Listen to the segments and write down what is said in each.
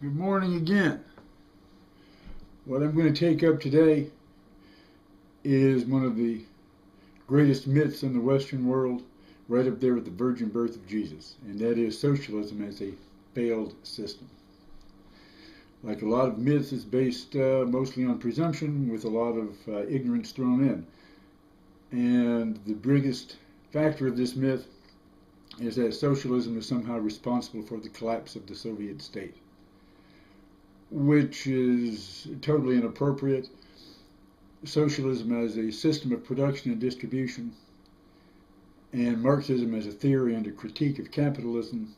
Good morning again. What I'm going to take up today is one of the greatest myths in the Western world, right up there with the virgin birth of Jesus, and that is socialism as a failed system. Like a lot of myths, it's based mostly on presumption with a lot of ignorance thrown in. And the biggest factor of this myth is that socialism is somehow responsible for the collapse of the Soviet state, which is totally inappropriate. Socialism as a system of production and distribution, and Marxism as a theory and a critique of capitalism,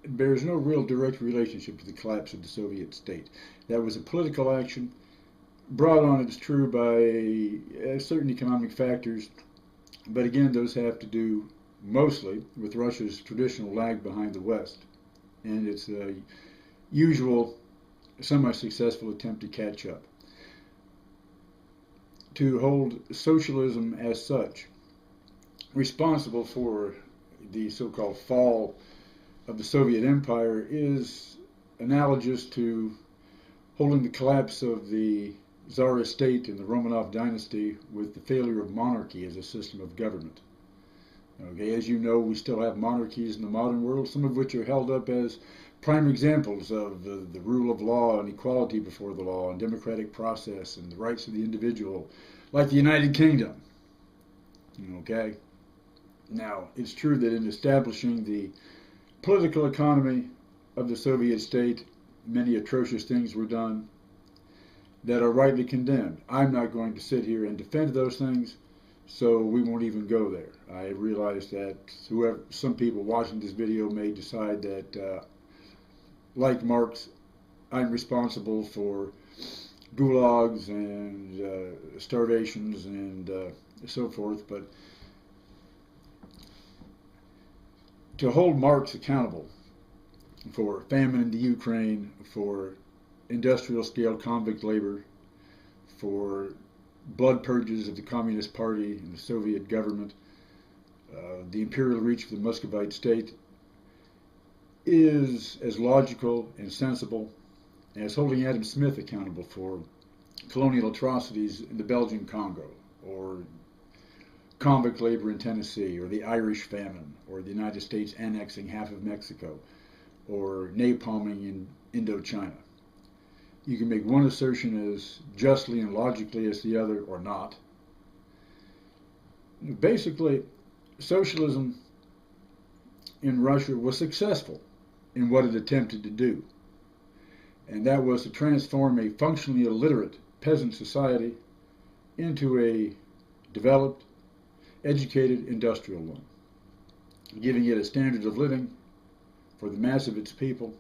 bears no real direct relationship to the collapse of the Soviet state. That was a political action brought on, it's true, by certain economic factors, but again, those have to do mostly with Russia's traditional lag behind the West and its usual semi-successful attempt to catch up. To hold socialism as such responsible for the so-called fall of the Soviet Empire is analogous to holding the collapse of the Tsarist state and the Romanov dynasty with the failure of monarchy as a system of government. Okay, as you know, we still have monarchies in the modern world, some of which are held up as prime examples of the rule of law and equality before the law and democratic process and the rights of the individual, like the United Kingdom. Okay? Now, it's true that in establishing the political economy of the Soviet state, many atrocious things were done that are rightly condemned. I'm not going to sit here and defend those things, so we won't even go there. I realize that some people watching this video may decide that, like Marx, I'm responsible for gulags and starvations and so forth, but to hold Marx accountable for famine in the Ukraine, for industrial scale convict labor, for blood purges of the Communist Party and the Soviet government, the imperial reach of the Muscovite state, is as logical and sensible as holding Adam Smith accountable for colonial atrocities in the Belgian Congo, or convict labor in Tennessee, or the Irish famine, or the United States annexing half of Mexico, or napalming in Indochina. You can make one assertion as justly and logically as the other, or not. Basically, socialism in Russia was successful in what it attempted to do, and that was to transform a functionally illiterate peasant society into a developed, educated industrial one, giving it a standard of living for the mass of its people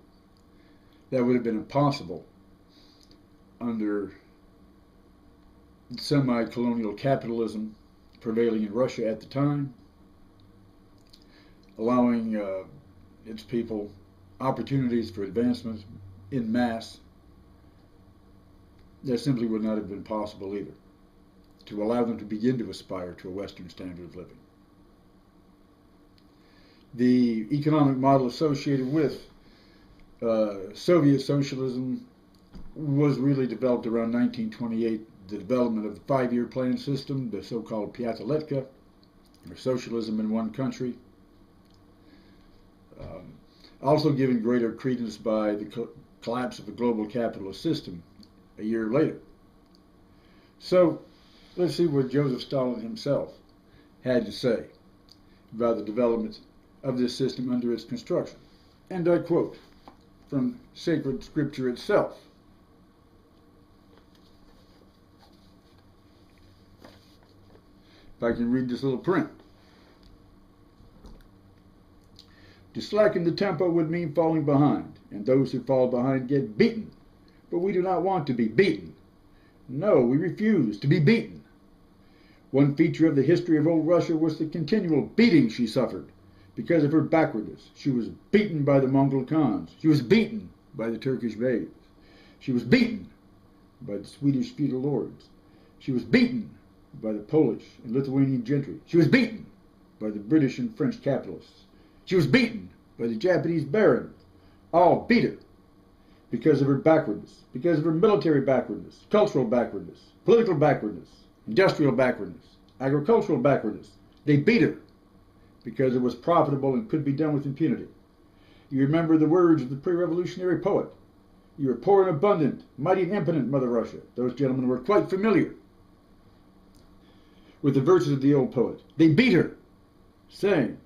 that would have been impossible under semi-colonial capitalism prevailing in Russia at the time, allowing its people opportunities for advancement in mass that simply would not have been possible either, to allow them to begin to aspire to a Western standard of living. The economic model associated with Soviet socialism was really developed around 1928, the development of the five-year plan system, the so-called Piataletka, or socialism in one country, also given greater credence by the collapse of the global capitalist system a year later. So let's see what Joseph Stalin himself had to say about the development of this system under its construction. And I quote from sacred scripture itself. If I can read this little print. To slacken the tempo would mean falling behind, and those who fall behind get beaten. But we do not want to be beaten. No, we refuse to be beaten. One feature of the history of old Russia was the continual beating she suffered because of her backwardness. She was beaten by the Mongol Khans. She was beaten by the Turkish Beys. She was beaten by the Swedish feudal lords. She was beaten by the Polish and Lithuanian gentry. She was beaten by the British and French capitalists. She was beaten by the Japanese barons. All beat her. because of her backwardness, because of her military backwardness, cultural backwardness, political backwardness, industrial backwardness, agricultural backwardness. They beat her because it was profitable and could be done with impunity. You remember the words of the pre-revolutionary poet. You are poor and abundant, mighty and impotent, Mother Russia. Those gentlemen were quite familiar with the verses of the old poet. They beat her, saying,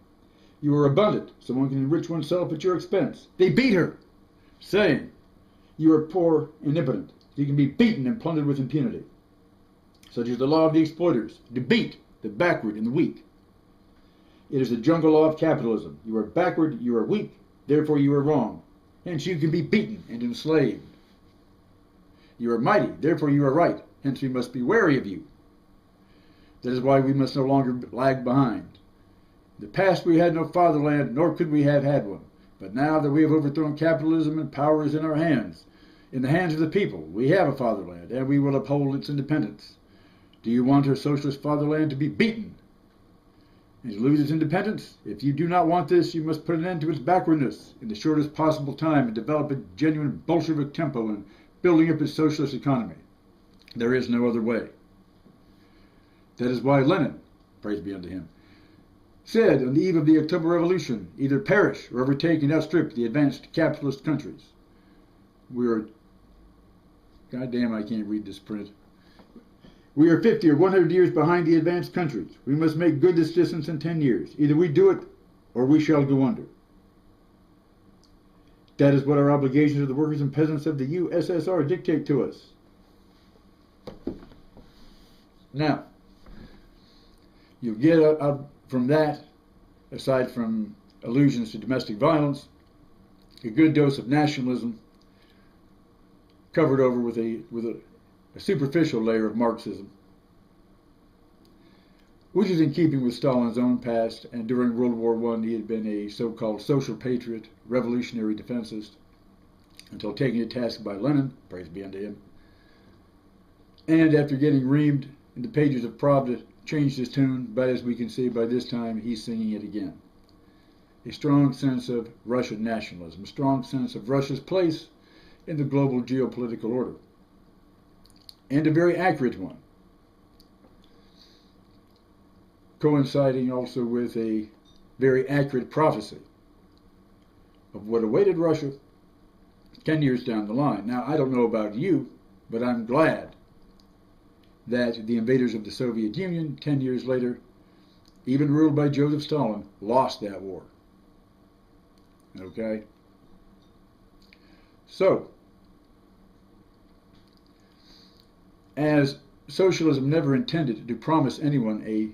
you are abundant, so one can enrich oneself at your expense. They beat her, saying, you are poor and impotent, so you can be beaten and plundered with impunity. Such is the law of the exploiters, to beat the backward and the weak. It is the jungle law of capitalism. You are backward, you are weak, therefore you are wrong. Hence you can be beaten and enslaved. You are mighty, therefore you are right. Hence we must be wary of you. That is why we must no longer lag behind. In the past we had no fatherland, nor could we have had one. But now that we have overthrown capitalism and power is in our hands, in the hands of the people, we have a fatherland, and we will uphold its independence. Do you want our socialist fatherland to be beaten and to lose its independence? If you do not want this, you must put an end to its backwardness in the shortest possible time and develop a genuine Bolshevik tempo in building up its socialist economy. There is no other way. That is why Lenin, praise be unto him, said on the eve of the October Revolution, either perish or overtake and outstrip the advanced capitalist countries. We are, goddamn, I can't read this print. We are 50 or 100 years behind the advanced countries. We must make good this distance in 10 years. Either we do it or we shall go under. That is what our obligations to the workers and peasants of the USSR dictate to us. Now, you get out from that, aside from allusions to domestic violence, a good dose of nationalism covered over with a superficial layer of Marxism, which is in keeping with Stalin's own past, and during World War I he had been a so-called social patriot, revolutionary defensist, until taken to task by Lenin, praise be unto him, and after getting reamed in the pages of Pravda, changed his tune, but as we can see by this time he's singing it again. A strong sense of Russian nationalism, a strong sense of Russia's place in the global geopolitical order, and a very accurate one, coinciding also with a very accurate prophecy of what awaited Russia 10 years down the line. Now, I don't know about you, but I'm glad that the invaders of the Soviet Union, 10 years later, even ruled by Joseph Stalin, lost that war. Okay? So, as socialism never intended to promise anyone a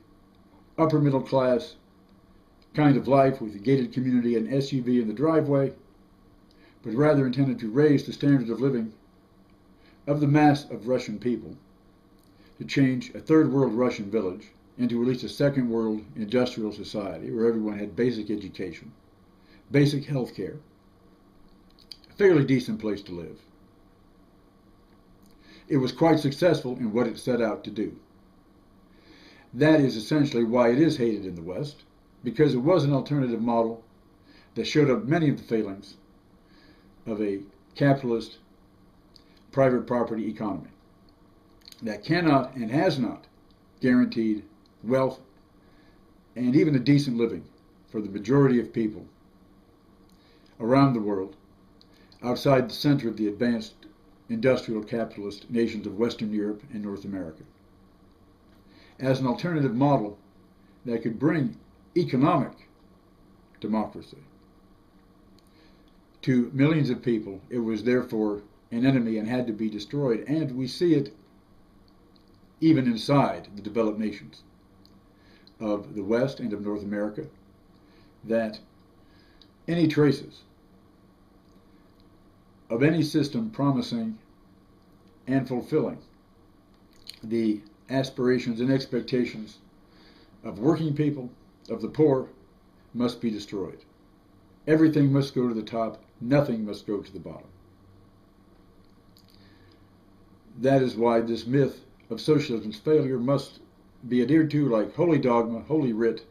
upper middle class kind of life with a gated community and SUV in the driveway, but rather intended to raise the standard of living of the mass of Russian people, to change a third world Russian village into at least a second world industrial society where everyone had basic education, basic health care, a fairly decent place to live. It was quite successful in what it set out to do. That is essentially why it is hated in the West, because it was an alternative model that showed up many of the failings of a capitalist private property economy that cannot and has not guaranteed wealth and even a decent living for the majority of people around the world outside the center of the advanced industrial capitalist nations of Western Europe and North America. As an alternative model that could bring economic democracy to millions of people, it was therefore an enemy and had to be destroyed. And we see it even inside the developed nations of the West and of North America, that any traces of any system promising and fulfilling the aspirations and expectations of working people, of the poor, must be destroyed. Everything must go to the top, nothing must go to the bottom. That is why this myth of socialism's failure must be adhered to like holy dogma, holy writ,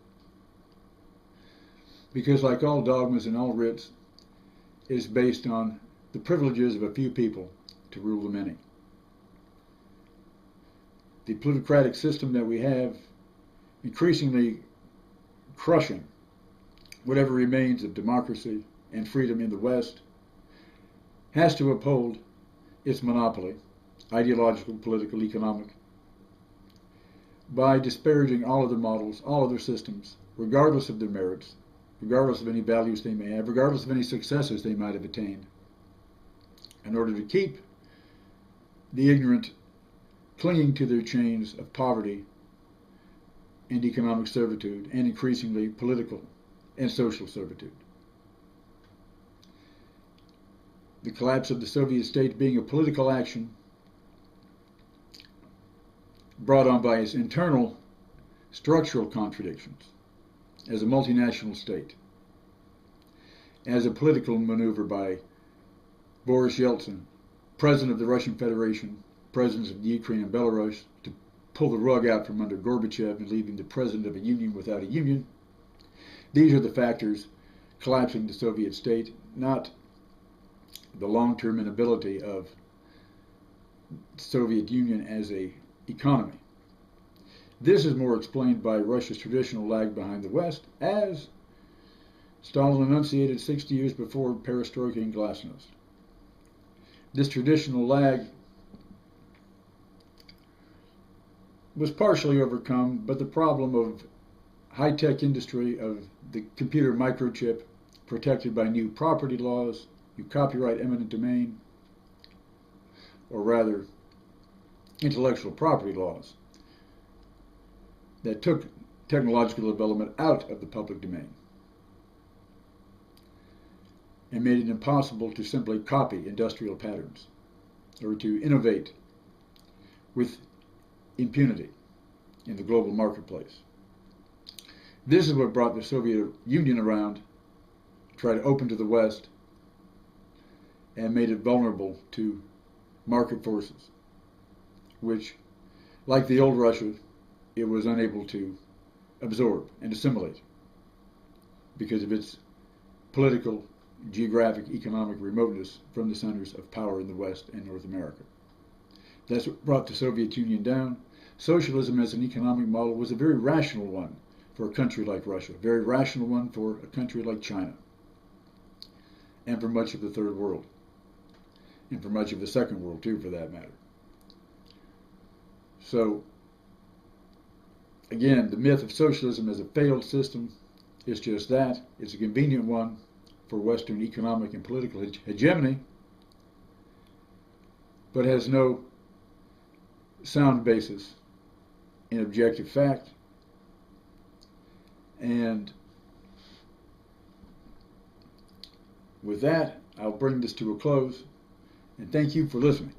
because like all dogmas and all writs, it is based on the privileges of a few people to rule the many. The plutocratic system that we have, increasingly crushing whatever remains of democracy and freedom in the West, has to uphold its monopoly, ideological, political, economic, by disparaging all other models, all other systems, regardless of their merits, regardless of any values they may have, regardless of any successes they might have attained, in order to keep the ignorant clinging to their chains of poverty and economic servitude, and increasingly political and social servitude. The collapse of the Soviet state being a political action brought on by its internal structural contradictions as a multinational state, as a political maneuver by Boris Yeltsin, president of the Russian Federation, presidents of Ukraine and Belarus, to pull the rug out from under Gorbachev and leaving the president of a union without a union. These are the factors collapsing the Soviet state, not the long-term inability of the Soviet Union as an economy. This is more explained by Russia's traditional lag behind the West, as Stalin enunciated 60 years before Perestroika and Glasnost. This traditional lag was partially overcome, but the problem of high-tech industry, of the computer microchip, protected by new property laws, new copyright, eminent domain, or rather intellectual property laws, that took technological development out of the public domain and made it impossible to simply copy industrial patterns or to innovate with impunity in the global marketplace. This is what brought the Soviet Union around, tried to open to the West, and made it vulnerable to market forces, which, like the old Russia, it was unable to absorb and assimilate because of its political, geographic, economic remoteness from the centers of power in the West and North America. That's what brought the Soviet Union down. Socialism as an economic model was a very rational one for a country like Russia, a very rational one for a country like China, and for much of the Third World, and for much of the Second World too, for that matter. So, again, the myth of socialism as a failed system is just that. It's a convenient one for Western economic and political hegemony, but has no sound basis in objective fact. And with that, I'll bring this to a close, and thank you for listening.